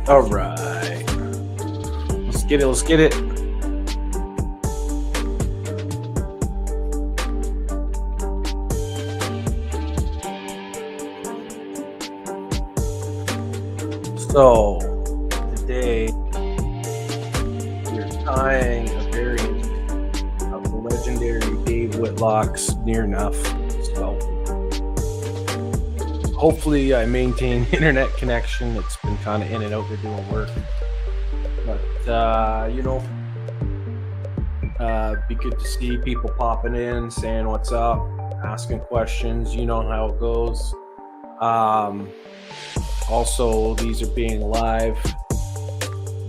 All right, let's get it. Let's get it. So today we're tying a variant of the legendary Dave Whitlock's near Nuff Sculpin. Hopefully I maintain internet connection. It's been kind of in and out. They're doing work, but be good to see people popping in, saying what's up, asking questions. You know how it goes. Also, these are being live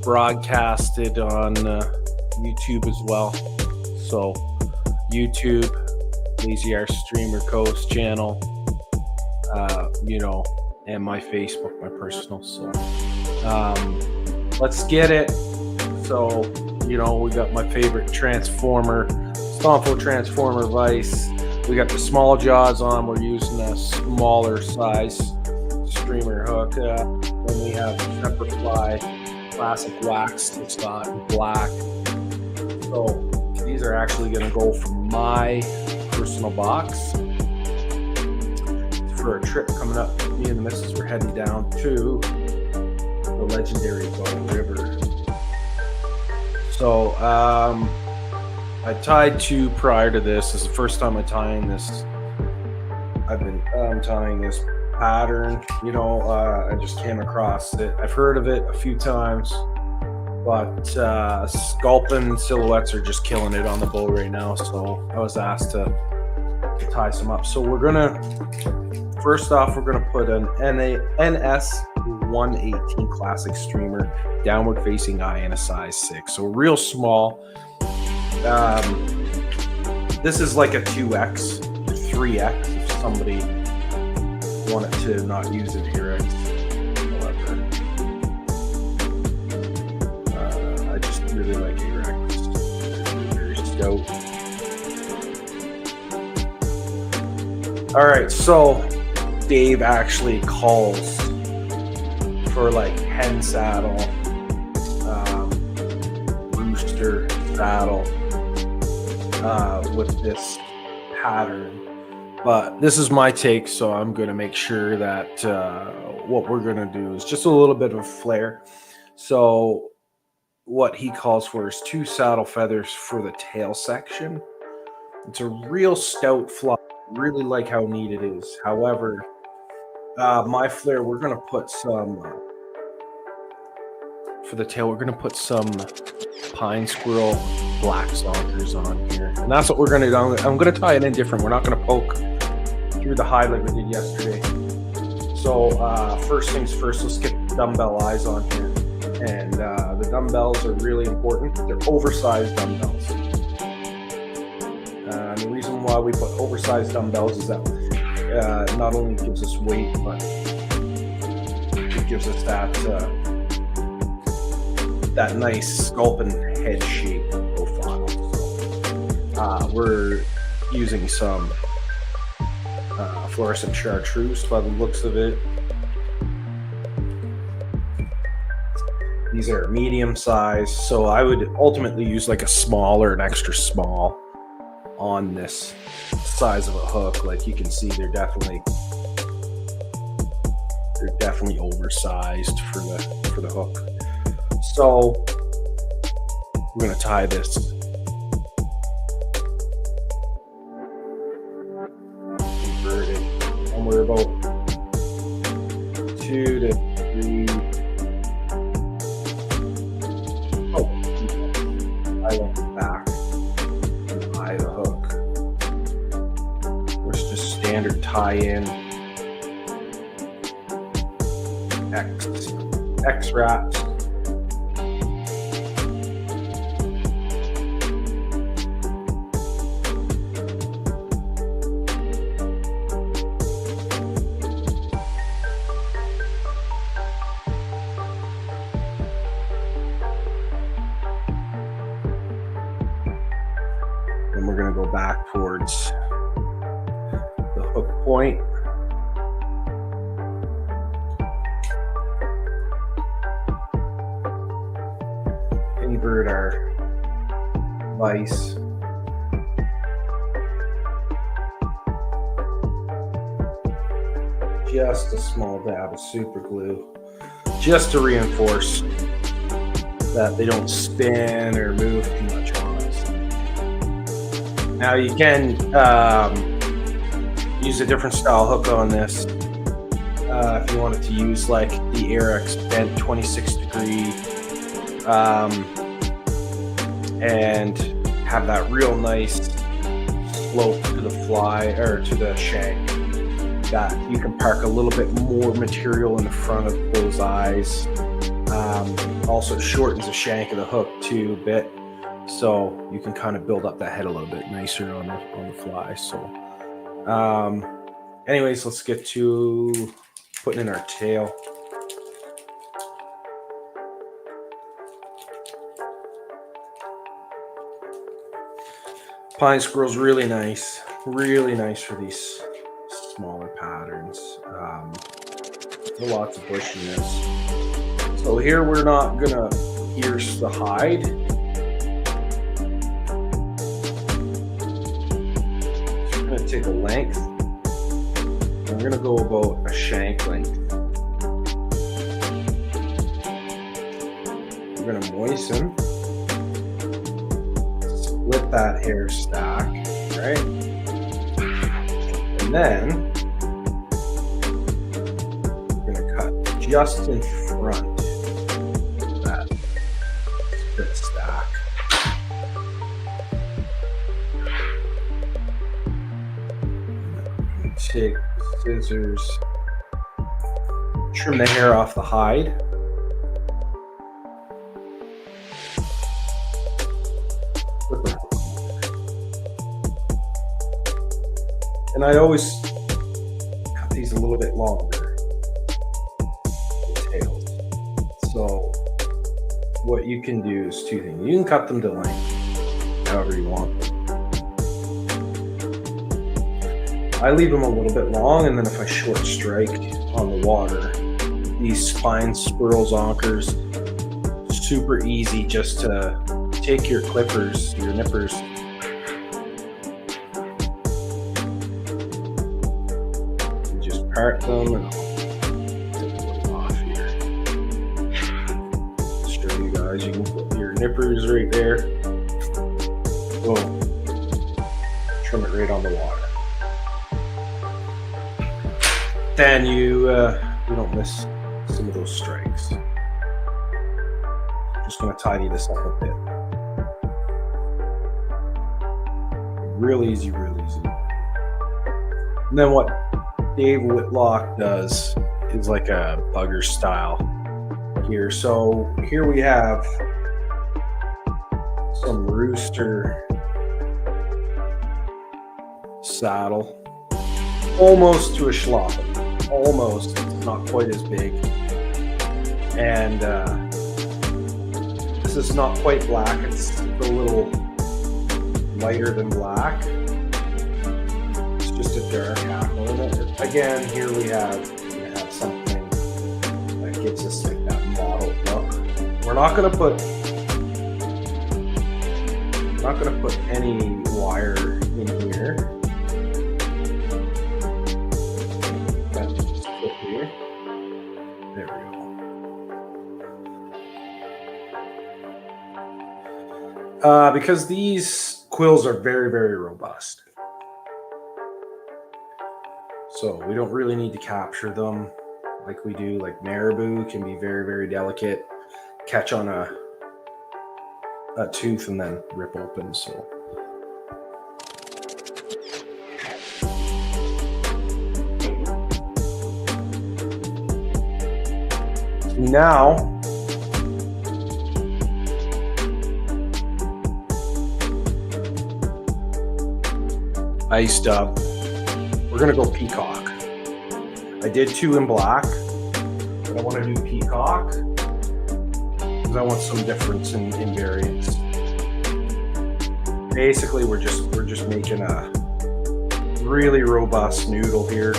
broadcasted on YouTube as well. So YouTube, Lazy R Streamer Coast channel, and my Facebook, my personal. So let's get it. So, we got my favorite transformer, Stompo Transformer Vice. We got the small jaws on. We're using a smaller size streamer hook. Then we have Shepherd Fly classic wax that's got black. So these are actually going to go from my personal box for a trip coming up. Me and the missus were heading down to the legendary Bow River. So I tied two prior to this. This is the first time I'm tying this. I've been tying this pattern. I just came across it. I've heard of it a few times, but Sculpin silhouettes are just killing it on the bow right now. So I was asked to tie some up. So we're gonna put an NS 118 classic streamer, downward facing eye, in a size 6. So real small. This is like a 2X, 3X if somebody wanted to not use it here. However, I just really like Erex. Very stout. All right, so Dave actually calls for like hen saddle, rooster saddle with this pattern. But this is my take, so I'm going to make sure that what we're going to do is just a little bit of a flare. So what he calls for is 2 saddle feathers for the tail section. It's a real stout fly. Really like how neat it is. However, my flare, we're going to put some, for the tail, we're going to put some pine squirrel black zonkers on here. And that's what we're going to do. I'm going to tie it in different. We're not going to poke through the hide like we did yesterday. So first things first, let's get dumbbell eyes on here. And the dumbbells are really important. They're oversized dumbbells. The reason why we put oversized dumbbells is that it not only gives us weight, but it gives us that nice Sculpin head shape profile. So, we're using some fluorescent chartreuse by the looks of it. These are medium size, so I would ultimately use like a small or an extra small on this size of a hook. Like you can see, they're definitely oversized for the hook. So we're going to tie this inverted, and we're about 2 to 3 tie in X wraps. And we're going to go back towards the hook point. Invert our vise. Just a small dab of super glue, just to reinforce that they don't spin or move too much on us. Now you can use a different style hook on this if you wanted to use like the Arex bent 26 degree and have that real nice slope to the fly or to the shank. That you can park a little bit more material in the front of those eyes. Also shortens the shank of the hook too a bit, so you can kind of build up that head a little bit nicer on the fly. So anyways, let's get to putting in our tail. Pine squirrel's really nice for these smaller patterns. Lots of bushiness. So here we're not gonna pierce the hide. So we're gonna take a length. I'm gonna go about a shank length. We're gonna moisten. Split that hair stack, right? And then we're gonna cut just in front of that split stack. Take scissors, trim the hair off the hide. And I always cut these a little bit longer, the tails. So what you can do is two things. You can cut them to length, however you want them. I leave them a little bit long, and then if I short strike on the water, these spine squirrel zonkers, super easy just to take your clippers, your nippers, and just part them, and I'll take a little off here. Show you guys, you can put your nippers right there. Boom. Trim it right on the water. Then you don't miss some of those strikes. I'm just going to tidy this up a bit. Real easy, real easy. And then what Dave Whitlock does is like a bugger style here. So here we have some rooster saddle, almost to a schlop. Almost, not quite as big. And this is not quite black, it's a little lighter than black. It's just a dark hackle in it. Again, here we have something that gives us like that mottled look. We're not gonna put any wire in here. There we go. Because these quills are very, very robust. So we don't really need to capture them like we do. Like marabou can be very, very delicate. Catch on a tooth and then rip open. So Now, we're gonna go peacock. I did 2 in black, but I want to do peacock because I want some difference in variance. Basically, we're just making a really robust noodle here.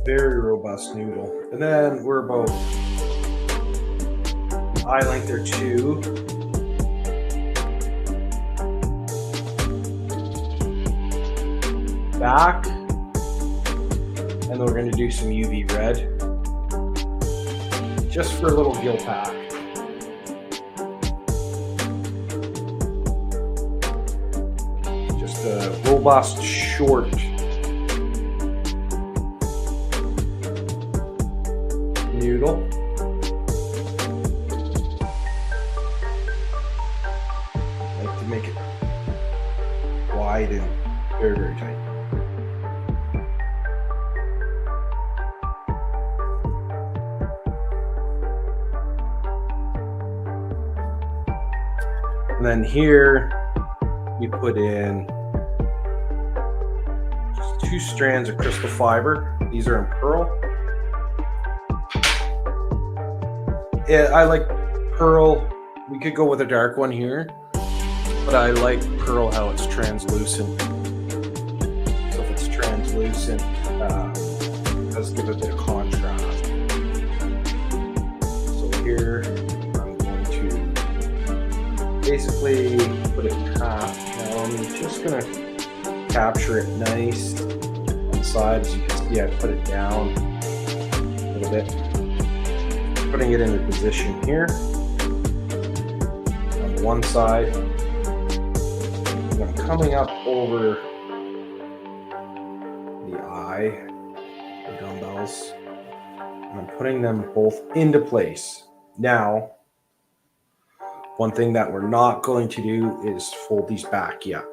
Very robust noodle. And then we're about eye length or 2. Back. And then we're going to do some UV red. Just for a little gill pack. Just a robust, short noodle. I like to make it wide and very, very tight. And then here we put in just 2 strands of crystal fiber. These are in pearl. Yeah, I like pearl. We could go with a dark one here, but I like pearl how it's translucent. So if it's translucent, it does give a bit of contrast. So here I'm going to basically put it in half. Now I'm just going to capture it nice on the sides. You can see I put it down a little bit. Putting it into position here on the one side, and I'm coming up over the eye, the dumbbells, and I'm putting them both into place. Now, one thing that we're not going to do is fold these back yet.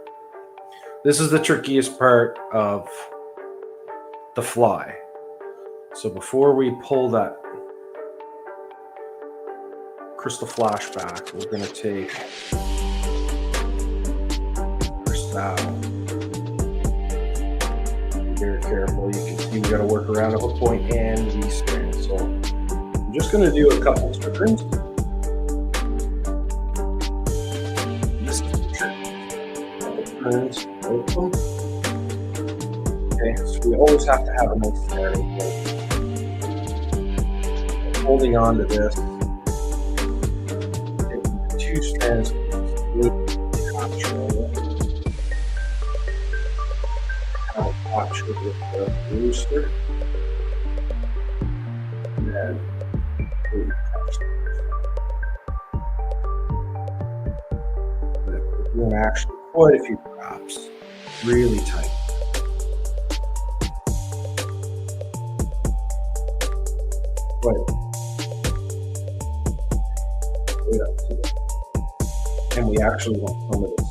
This is the trickiest part of the fly. So before we pull that crystal flashback, we're going to take our style. Be very careful. You can see we got to work around up a point and these strands. So I'm just going to do a couple turns. This is the trick. Couple turns, both of them. Okay, so we always have to have a nice starting point. Holding on to this. 2 strands capture with the rooster, and then we're doing actually quite a few wraps, really tight. Right up to it. And we actually want some of this.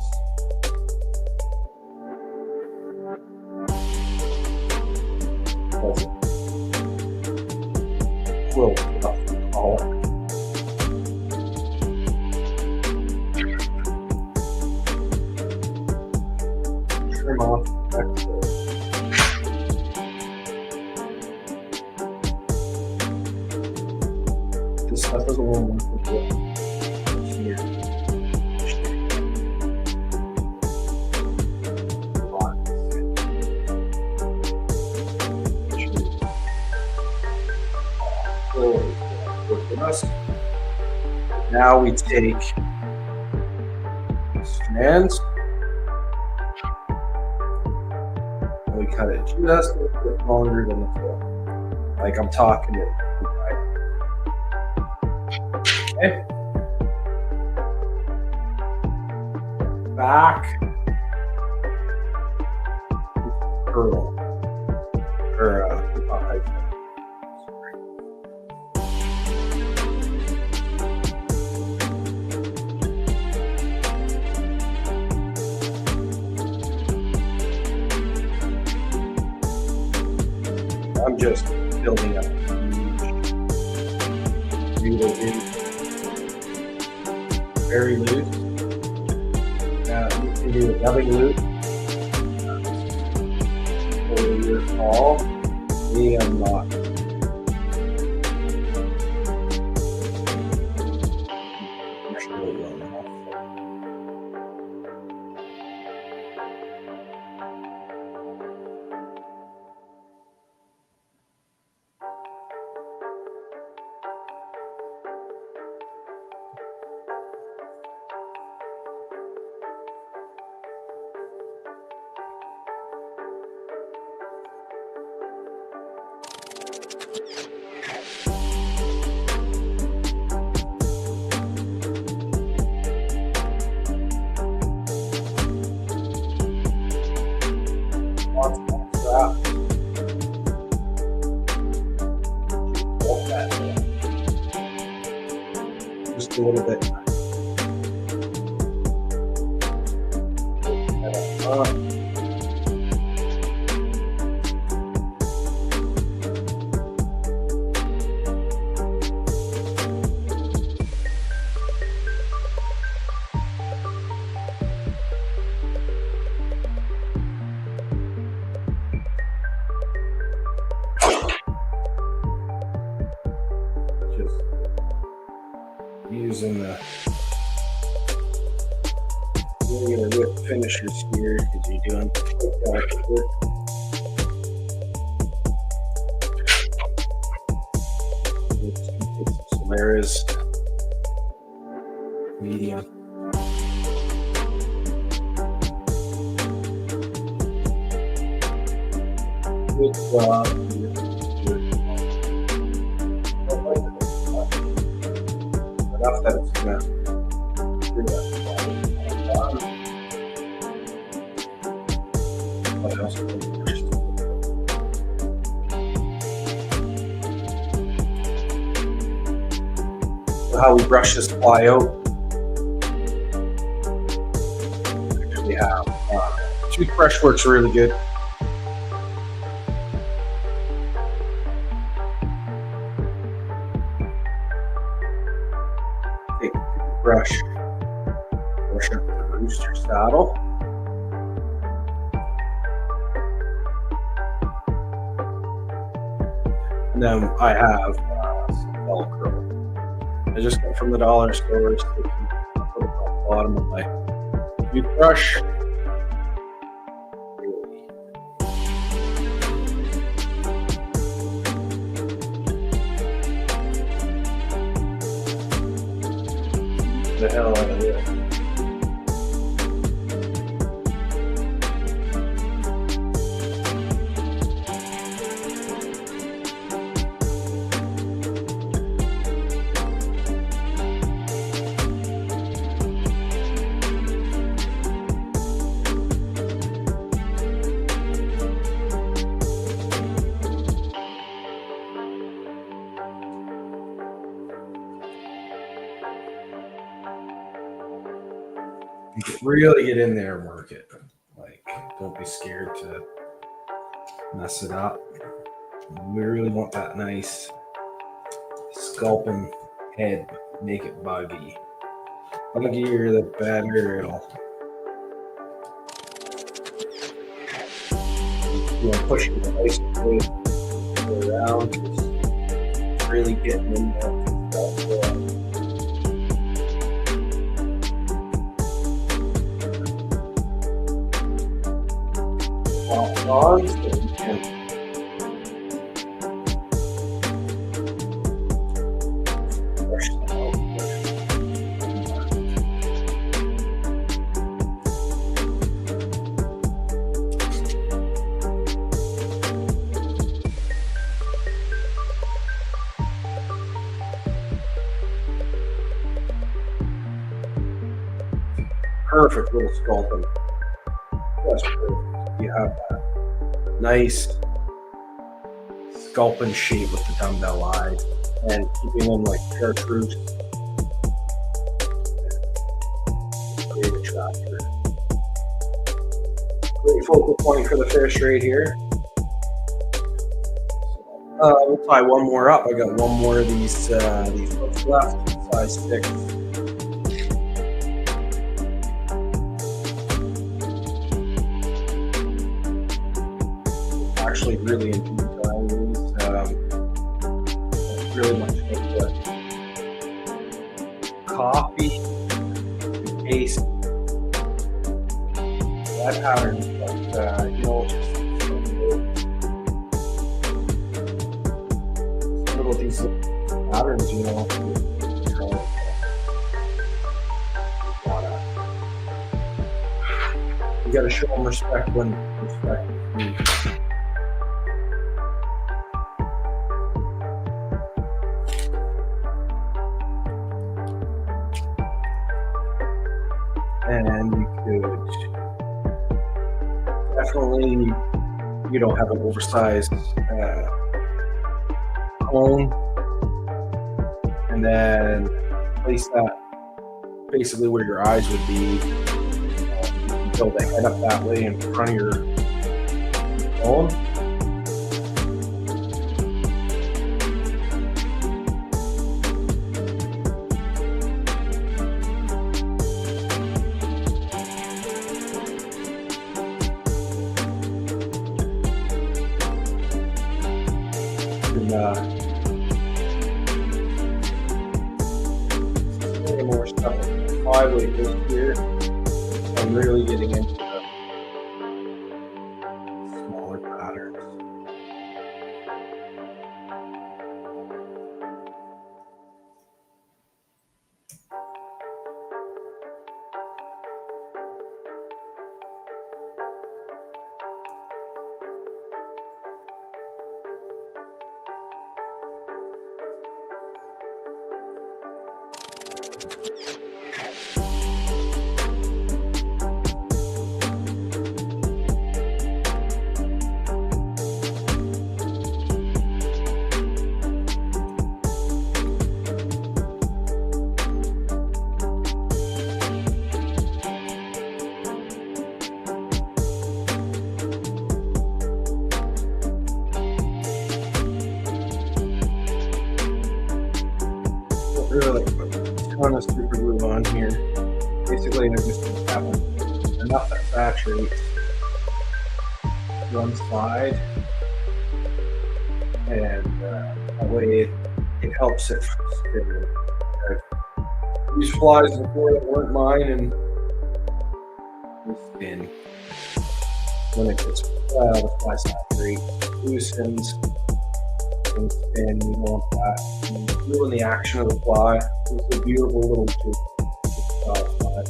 Quilt up the collar. Trim off excess. This stuff is a little more complicated. Here. Now we take strands and we cut it just a little bit longer than the foot. Like I'm talking it. Okay. Back. Curl. Or, I'm just building up needle in very loose. Now you can do a dubbing loop. Over your fall, and lock. Just a little bit. Just using the really gonna rip finishers here because you're doing dark work. Some areas medium. Good job. Enough that it's gonna do that. What else? So how we brush this ply out? Actually have toothbrush works really good. Take the brush up the rooster saddle. And then I have some Velcro. I just got from the dollar store, so I can put it on the bottom of my toothbrush. The hell out of this. Really get in there and work it. Like, don't be scared to mess it up. We really want that nice Sculpin head. Make it buggy. Buggier, the better it'll. You want to push it nice and go around. Just really getting in there. Dogs, then you can brush them out. perfect little Sculpin. Just perfect. You have that nice Sculpin shape with the dumbbell eye and keeping them like chartreuse. Great attractor. Great focal point for the fish right here. We'll tie one more up. I got one more of these hooks left, size 6. Actually, really enjoy tying these. Really much like the coffee paste. That pattern, but you know, about these patterns, you know. You gotta show them respect when respect is due. And you could definitely, you don't have an oversized cone, and then place that basically where your eyes would be. Build the head up that way in front of your cone. And more stuff like 5-weight this here. I'm really getting into the smaller patterns. Really put a ton of super glue on here. Basically, I just have enough that saturates one side, and that way it helps it spin. I've used flies before that weren't mine, and they spin. When it gets the fly saturate, loosens, and spin, you don't want that. And ruin the action of the fly. It's a beautiful little style fly.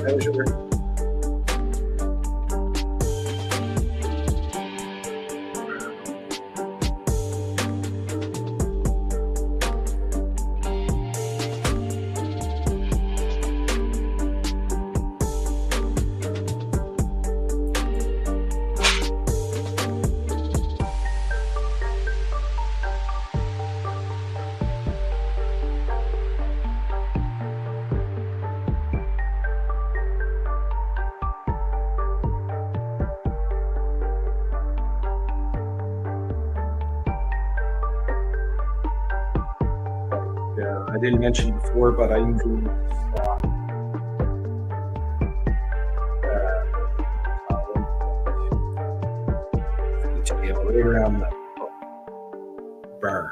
Measure. I didn't mention before, but I usually right around the berm.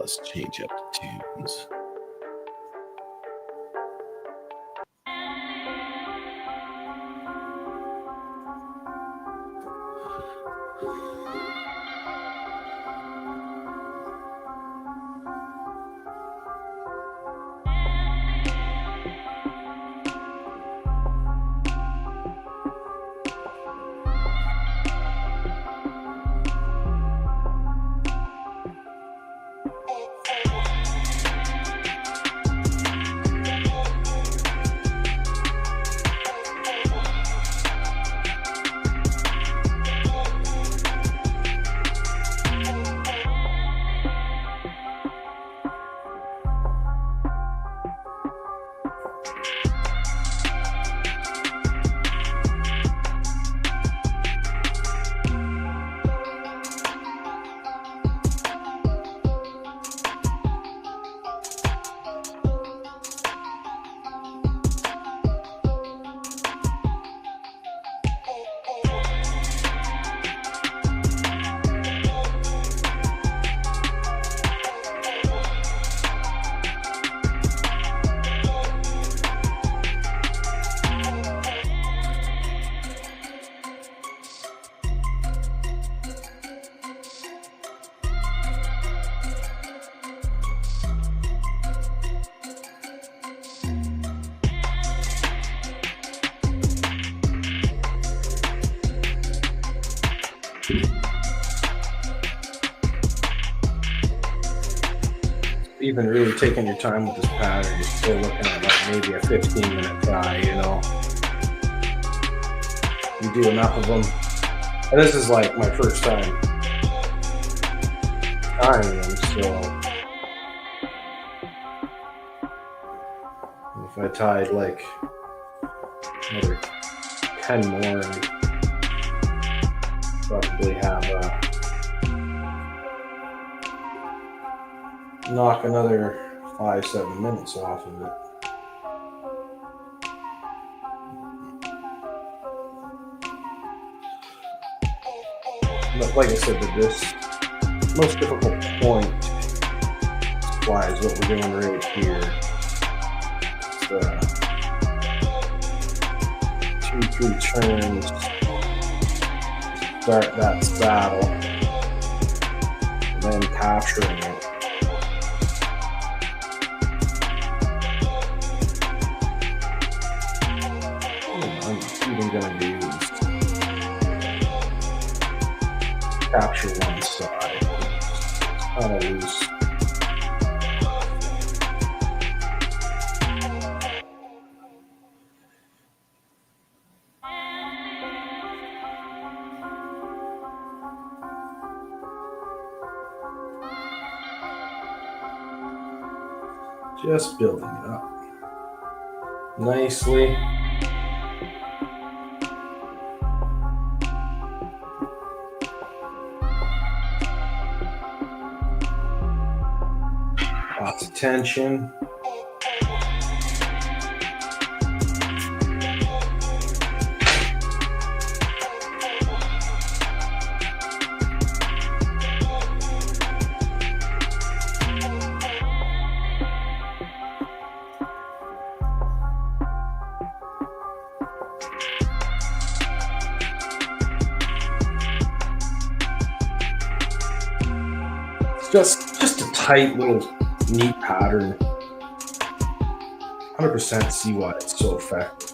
let's change up the tunes. Even really taking your time with this pattern, you're still looking at like maybe a 15-minute try, you know. You do enough of them. And this is like my first time tying them, so if I tied like another 10 more, I'd probably have knock another 5-7 minutes off of it. But like I said, this most difficult point supply is what we're doing right here. It's 2-3 turns, start that saddle, and then capturing it. I'm going to use capture one side. It's kind of loose. Just building it up nicely. Lots of tension. Just a tight little neat pattern. 100% see why it's so effective.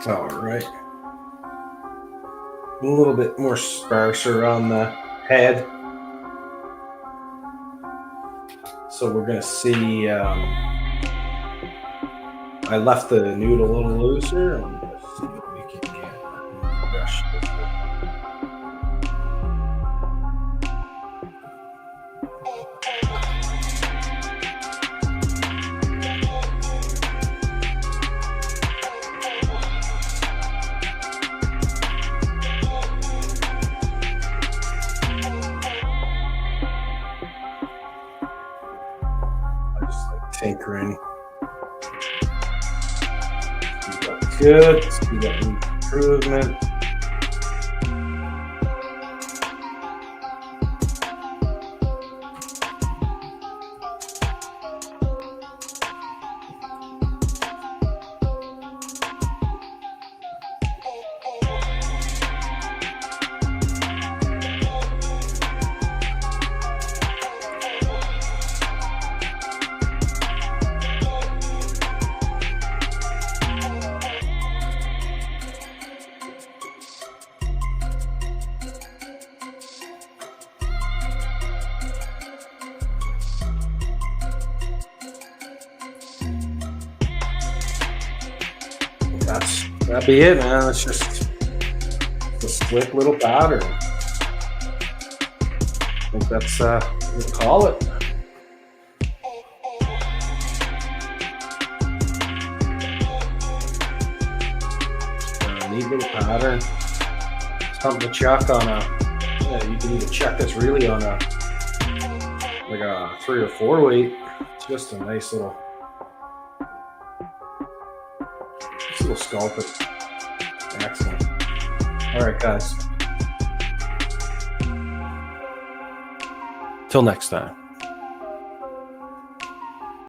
All right. A little bit more sparser on the head. So we're going to see, I left the nude a little looser. I'm going to see what we can get. Brush this up. I just like tinkering. Good. See that improvement. That'd be it, man. It's just a slick little pattern. I think that's we'll call it. Neat little pattern. Something to check on a. Yeah, you can even check this really on a like a 3 or 4 weight. It's just a nice little. Little Sculpin. Excellent. All right, guys. Till next time.